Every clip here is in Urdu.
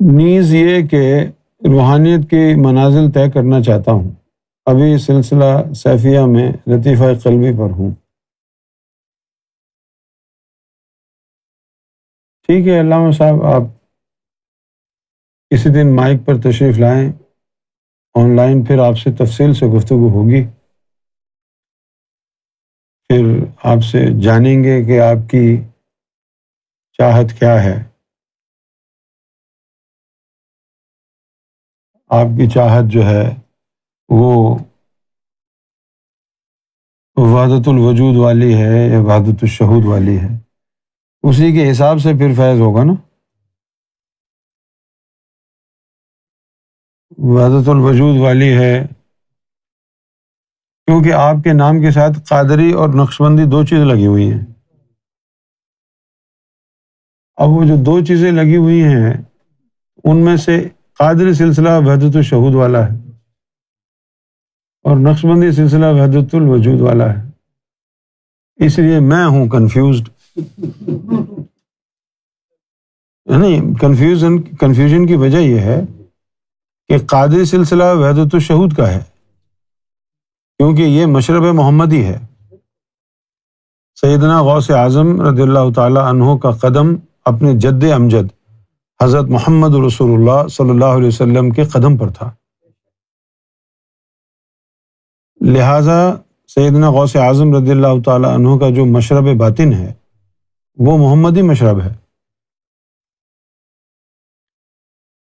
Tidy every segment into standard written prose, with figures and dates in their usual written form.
نیز یہ کہ روحانیت کی منازل طے کرنا چاہتا ہوں۔ ابھی سلسلہ سیفیہ میں لطیفہ قلبی پر ہوں۔ ٹھیک ہے علامہ صاحب، آپ کسی دن مائک پر تشریف لائیں، آن لائن پھر آپ سے تفصیل سے گفتگو ہوگی، پھر آپ سے جانیں گے کہ آپ کی چاہت کیا ہے۔ آپ کی چاہت جو ہے وہ وحدت الوجود والی ہے یا وحدت الشہود والی ہے، اسی کے حساب سے پھر فیض ہوگا نا۔ وحدت الوجود والی ہے کیونکہ آپ کے نام کے ساتھ قادری اور نقشبندی دو چیزیں لگی ہوئی ہیں۔ اب وہ جو دو چیزیں لگی ہوئی ہیں ان میں سے قادری سلسلہ وحدت الشہود والا ہے اور نقشبندی سلسلہ وحدت الوجود والا ہے، اس لیے میں ہوں کنفیوزڈ۔ نہیں، کنفیوژن کی وجہ یہ ہے کہ قادری سلسلہ وحدت الشہود کا ہے کیونکہ یہ مشرب محمدی ہے۔ سیدنا غوث اعظم رضی اللہ تعالی عنہ کا قدم اپنے جد امجد حضرت محمد رسول اللہ صلی اللہ علیہ وسلم کے قدم پر تھا، لہٰذا سیدنا غوث اعظم رضی اللہ تعالی عنہ کا جو مشرب باطن ہے وہ محمدی مشرب ہے۔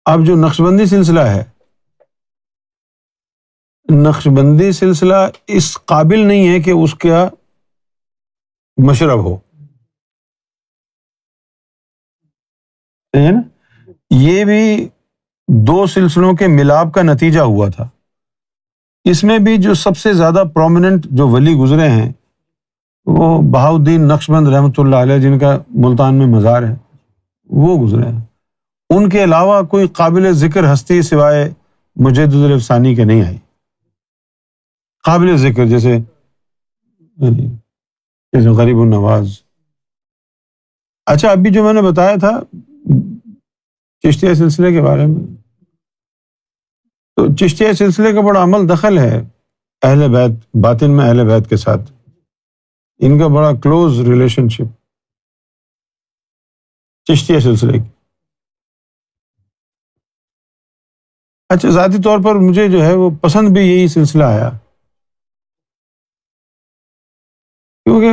اب جو نقشبندی سلسلہ ہے، نقشبندی سلسلہ اس قابل نہیں ہے کہ اس کا مشرب ہو، ہے نا؟ یہ بھی دو سلسلوں کے ملاپ کا نتیجہ ہوا تھا۔ اس میں بھی جو سب سے زیادہ پرومیننٹ جو ولی گزرے ہیں وہ بہاؤالدین نقشبند رحمۃ اللہ علیہ، جن کا ملتان میں مزار ہے، وہ گزرے ہیں۔ ان کے علاوہ کوئی قابل ذکر ہستی سوائے مجدد الافسانی کے نہیں آئی قابل ذکر، جیسے غریب النواز۔ اچھا، ابھی جو میں نے بتایا تھا چشتیہ سلسلے کے بارے میں، تو چشتیہ سلسلے کا بڑا عمل دخل ہے اہل بیت، باطن میں اہل بیت کے ساتھ ان کا بڑا کلوز ریلیشن شپ چشتیہ سلسلے کی۔ اچھا، ذاتی طور پر مجھے جو ہے وہ پسند بھی یہی سلسلہ آیا، کیونکہ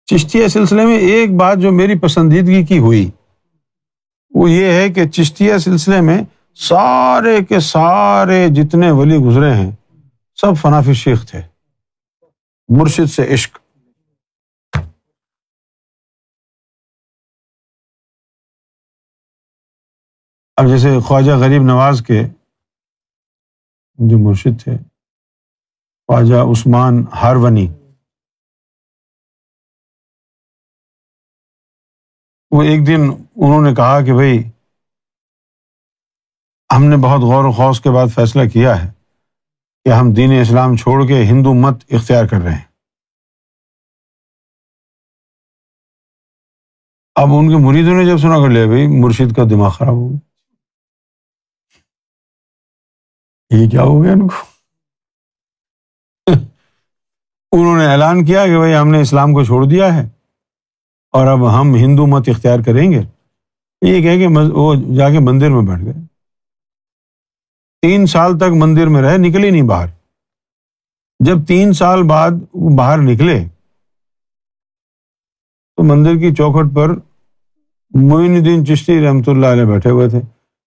چشتیہ سلسلے میں ایک بات جو میری پسندیدگی کی ہوئی وہ یہ ہے کہ چشتیہ سلسلے میں سارے کے سارے جتنے ولی گزرے ہیں سب فنافی شیخ تھے، مرشد سے عشق۔ اب جیسے خواجہ غریب نواز کے جو مرشد تھے خواجہ عثمان ہارونی، وہ ایک دن انہوں نے کہا کہ بھائی ہم نے بہت غور و خوض کے بعد فیصلہ کیا ہے کہ ہم دین اسلام چھوڑ کے ہندو مت اختیار کر رہے ہیں۔ اب ان کے مریدوں نے جب سنا کر لیا بھائی مرشد کا دماغ خراب ہو گیا، یہ کیا ہو گیا ان کو؟ انہوں نے اعلان کیا کہ بھائی ہم نے اسلام کو چھوڑ دیا ہے اور اب ہم ہندو مت اختیار کریں گے۔ یہ کہہ کہ وہ جا کے مندر میں بیٹھ گئے، 3 سال تک مندر میں رہے، نکلے نہیں باہر۔ جب 3 سال بعد وہ باہر نکلے تو مندر کی چوکھٹ پر معین الدین چشتی رحمۃ اللہ علیہ بیٹھے ہوئے تھے۔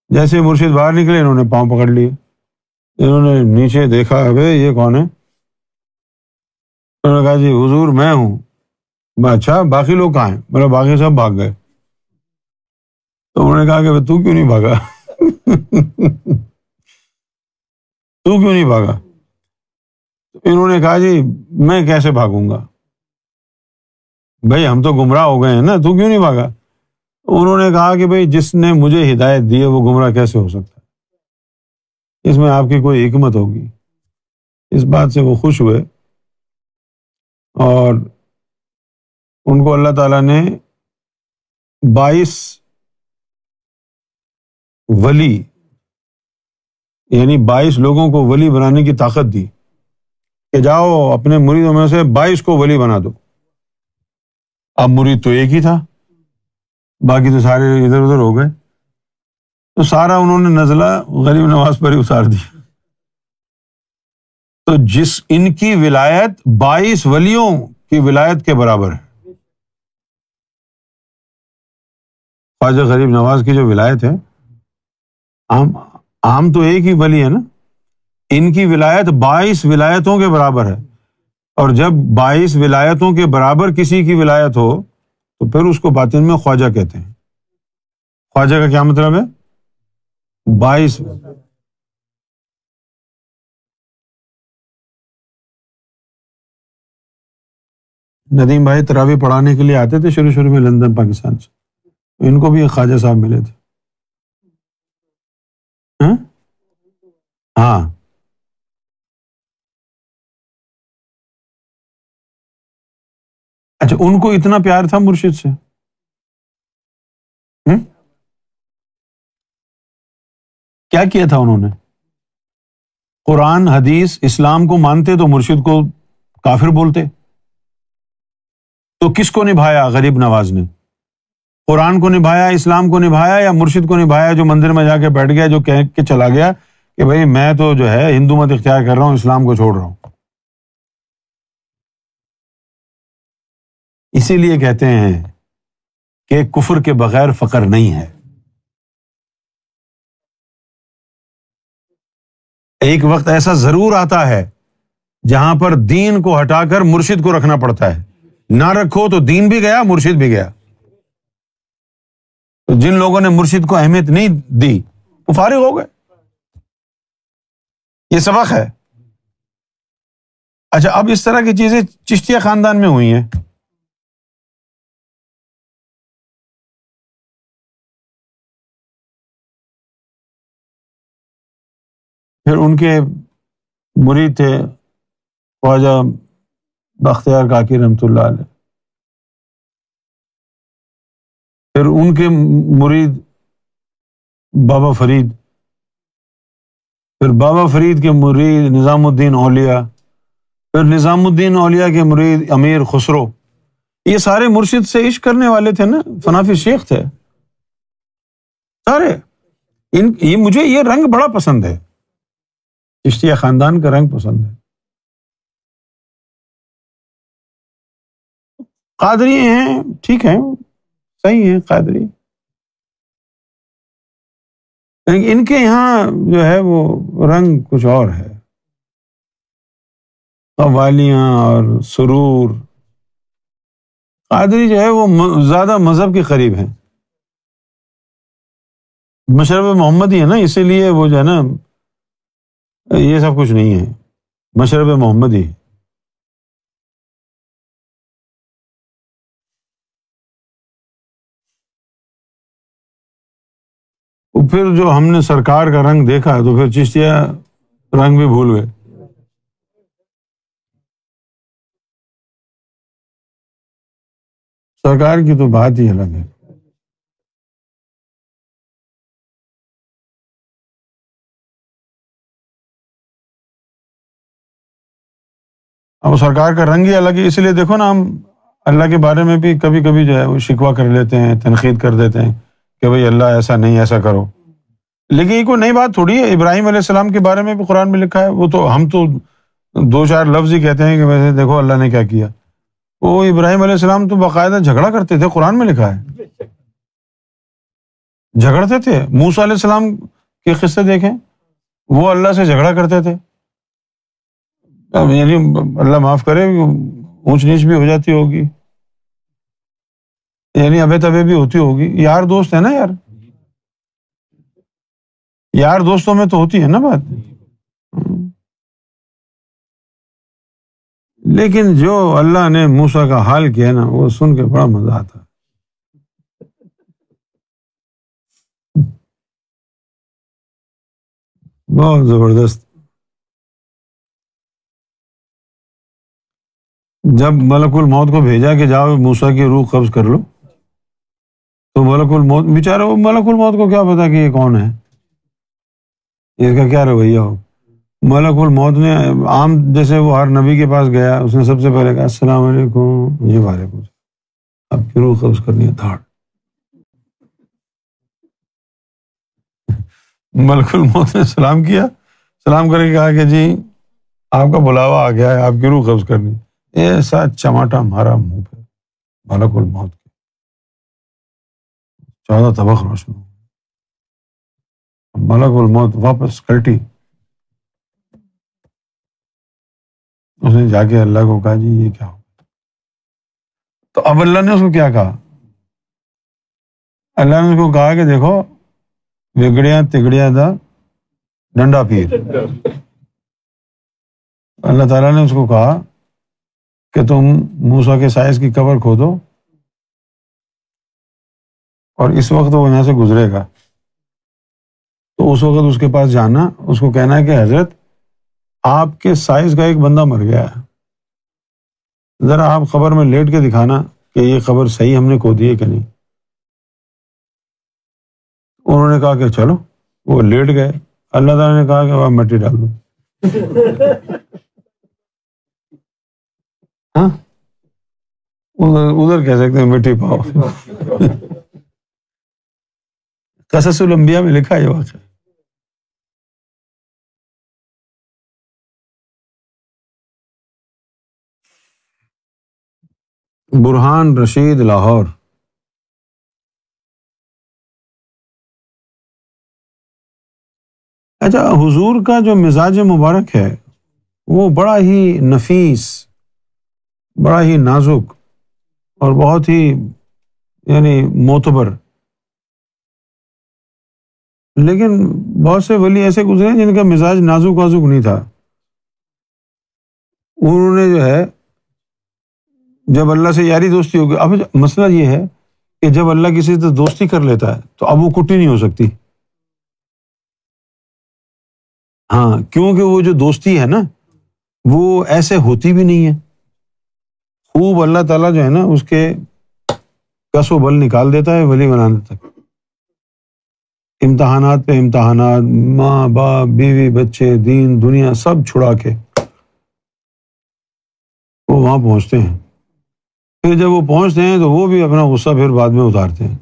جیسے مرشد باہر نکلے انہوں نے پاؤں پکڑ لیے، انہوں نے نیچے دیکھا، ابے یہ کون ہے؟ انہوں نے کہا جی حضور میں ہوں۔ اچھا، باقی لوگ کہاں ہیں؟ بولا باقی سب بھاگ گئے۔ تو انہوں نے کہا کہ تو کیوں نہیں بھاگا؟ تو کیوں نہیں بھاگا؟ انہوں نے کہا جی میں کیسے بھاگوں گا، بھائی ہم تو گمراہ ہو گئے ہیں نا، تو کیوں نہیں بھاگا؟ انہوں نے کہا کہ بھائی جس نے مجھے ہدایت دی ہے وہ گمراہ کیسے ہو سکتا ہے، اس میں آپ کی کوئی حکمت ہوگی۔ اس بات سے وہ خوش ہوئے اور ان کو اللہ تعالیٰ نے 22 ولی یعنی 22 لوگوں کو ولی بنانے کی طاقت دی کہ جاؤ اپنے مریدوں میں سے 22 کو ولی بنا دو۔ اب مرید تو ایک ہی تھا، باقی تو سارے ادھر ادھر ہو گئے، تو سارا انہوں نے نزلہ غریب نواز پر ہی اتار دی۔ تو جس ان کی ولایت 22 ولیوں کی ولایت کے برابر ہے۔ خواجہ غریب نواز کی جو ولایت ہے، عام تو ایک ہی ولی ہے نا، ان کی ولایت 22 ولایتوں کے برابر ہے، اور جب 22 ولایتوں کے برابر کسی کی ولایت ہو تو پھر اس کو باطن میں خواجہ کہتے ہیں۔ خواجہ کا کیا مطلب ہے؟ 22۔ ندیم بھائی تراویح پڑھانے کے لیے آتے تھے شروع میں لندن پاکستان سے، ان کو بھی ایک خواجہ صاحب ملے تھے۔ ہاں اچھا، ان کو اتنا پیار تھا مرشد سے؟ کیا کیا تھا انہوں نے؟ قرآن حدیث اسلام کو مانتے تو مرشد کو کافر بولتے، تو کس کو نبھایا غریب نواز نے؟ قرآن کو نبھایا، اسلام کو نبھایا، یا مرشد کو نبھایا جو مندر میں جا کے بیٹھ گیا، جو کہہ کے چلا گیا کہ بھائی میں تو جو ہے ہندو مت اختیار کر رہا ہوں، اسلام کو چھوڑ رہا ہوں؟ اسی لیے کہتے ہیں کہ کفر کے بغیر فقر نہیں ہے۔ ایک وقت ایسا ضرور آتا ہے جہاں پر دین کو ہٹا کر مرشد کو رکھنا پڑتا ہے، نہ رکھو تو دین بھی گیا، مرشد بھی گیا۔ تو جن لوگوں نے مرشد کو اہمیت نہیں دی وہ فارغ ہو گئے، یہ سبق ہے۔ اچھا، اب اس طرح کی چیزیں چشتیہ خاندان میں ہوئی ہیں۔ پھر ان کے مرید تھے خواجہ بختیار کاکی رحمۃ اللہ علیہ، پھر ان کے مرید بابا فرید، پھر بابا فرید کے مرید نظام الدین اولیاء، پھر نظام الدین اولیاء کے مرید امیر خسرو۔ یہ سارے مرشد سے عشق کرنے والے تھے نا، فنافی شیخ تھے سارے۔ مجھے یہ رنگ بڑا پسند ہے، چشتیہ خاندان کا رنگ پسند ہے۔ قادری ہیں، ٹھیک ہے، صحیح ہیں قادری، لیکن ان کے یہاں جو ہے وہ رنگ کچھ اور ہے، قوالیاں اور سرور۔ قادری جو ہے وہ زیادہ مذہب کے قریب ہیں، مشرب محمدی ہے نا، اسی لیے وہ جو ہے نا یہ سب کچھ نہیں ہے، مشرب محمدی۔ پھر جو ہم نے سرکار کا رنگ دیکھا تو پھر چشتیہ رنگ بھی بھول گئے۔ سرکار کی تو بات ہی الگ ہے۔ اب سرکار کا رنگ ہی الگ ہے، اس لیے دیکھو نا، ہم اللہ کے بارے میں بھی کبھی کبھی جو ہے وہ شکوہ کر لیتے ہیں، تنقید کر دیتے ہیں کہ بھئی اللہ ایسا نہیں، ایسا کرو، لیکن یہ کوئی نئی بات تھوڑی ہے۔ ابراہیم علیہ السلام کے بارے میں بھی قرآن میں لکھا ہے، وہ تو ہم تو 2-4 لفظ ہی کہتے ہیں کہ ویسے دیکھو اللہ نے کیا کیا۔ وہ ابراہیم علیہ السلام تو باقاعدہ جھگڑا کرتے تھے، قرآن میں لکھا ہے، جھگڑتے تھے۔ موسیٰ علیہ السلام کے قصے دیکھیں، وہ اللہ سے جھگڑا کرتے تھے، یعنی اللہ معاف کرے اونچ نیچ بھی ہو جاتی ہوگی، یعنی ابے تبے بھی ہوتی ہوگی، یار دوست ہے نا، یار دوستوں میں تو ہوتی ہے نا بات۔ لیکن جو اللہ نے موسیٰ کا حال کیا نا، وہ سن کے بڑا مزہ آتا ہے۔ بہت زبردست۔ جب ملک الموت کو بھیجا کہ جاؤ موسیٰ کی روح قبض کر لو، تو ملک الموت بیچارہ، وہ ملک الموت کو کیا پتا کہ یہ کون ہے؟ اس کا کیا رویہ ہو. ملک الموت نے عام جیسے وہ ہر نبی کے پاس گیا، اس نے سب سے پہلے کہا السلام علیکم، یہ وعلیکم السلام. اب پھر وہ قبض کرنی ہے دھاڑ. ملک الموت نے سلام کیا، سلام کر کے کہا کہ جی آپ کا بلاوا آ گیا ہے، آپ کی روح قبض کرنی. ایسا چماٹا مارا منہ پہ ملک الموت کے، 14 طبق روشن ہو. ملک الموت واپس کلٹی. اس نے جا کے اللہ کو کہا جی یہ کیا ہو. تو اب اللہ نے اس کو کیا کہا؟ اللہ نے اس کو کہا کہ دیکھو وگڑیاں تگڑیاں دا ڈنڈا پیر. اللہ تعالیٰ نے اس کو کہا کہ تم موسیٰ کے سائز کی قبر کھودو اور اس وقت وہ یہاں سے گزرے گا، تو اس وقت اس کے پاس جانا، اس کو کہنا ہے کہ حضرت آپ کے سائز کا ایک بندہ مر گیا ہے، ذرا آپ قبر میں لیٹ کے دکھانا کہ یہ قبر صحیح ہم نے کھودی ہے کہ نہیں. انہوں نے کہا کہ چلو، وہ لیٹ گئے. اللہ تعالیٰ نے کہا کہ وہاں مٹی ڈال دو. ہاں ادھر کہہ سکتے ہیں مٹی پاؤ. قصص الانبیاء میں لکھا ہے یہ واقعہ. برہان رشید لاہور. اچھا، حضور کا جو مزاج مبارک ہے وہ بڑا ہی نفیس، بڑا ہی نازک اور بہت ہی یعنی معتبر. لیکن بہت سے ولی ایسے گزرے ہیں جن کا مزاج نازک وازک نہیں تھا. انہوں نے جو ہے جب اللہ سے یاری دوستی ہو گئی. اب مسئلہ یہ ہے کہ جب اللہ کسی سے دوستی کر لیتا ہے تو اب وہ کٹی نہیں ہو سکتی. ہاں، کیونکہ وہ جو دوستی ہے نا وہ ایسے ہوتی بھی نہیں ہے. خوب اللہ تعالیٰ جو ہے نا اس کے کس و بل نکال دیتا ہے ولی بنانے تک. امتحانات پہ امتحانات، ماں باپ بیوی بچے دین دنیا سب چھڑا کے وہ وہاں پہنچتے ہیں. پھر جب وہ پہنچتے ہیں تو وہ بھی اپنا غصہ پھر بعد میں اتارتے ہیں.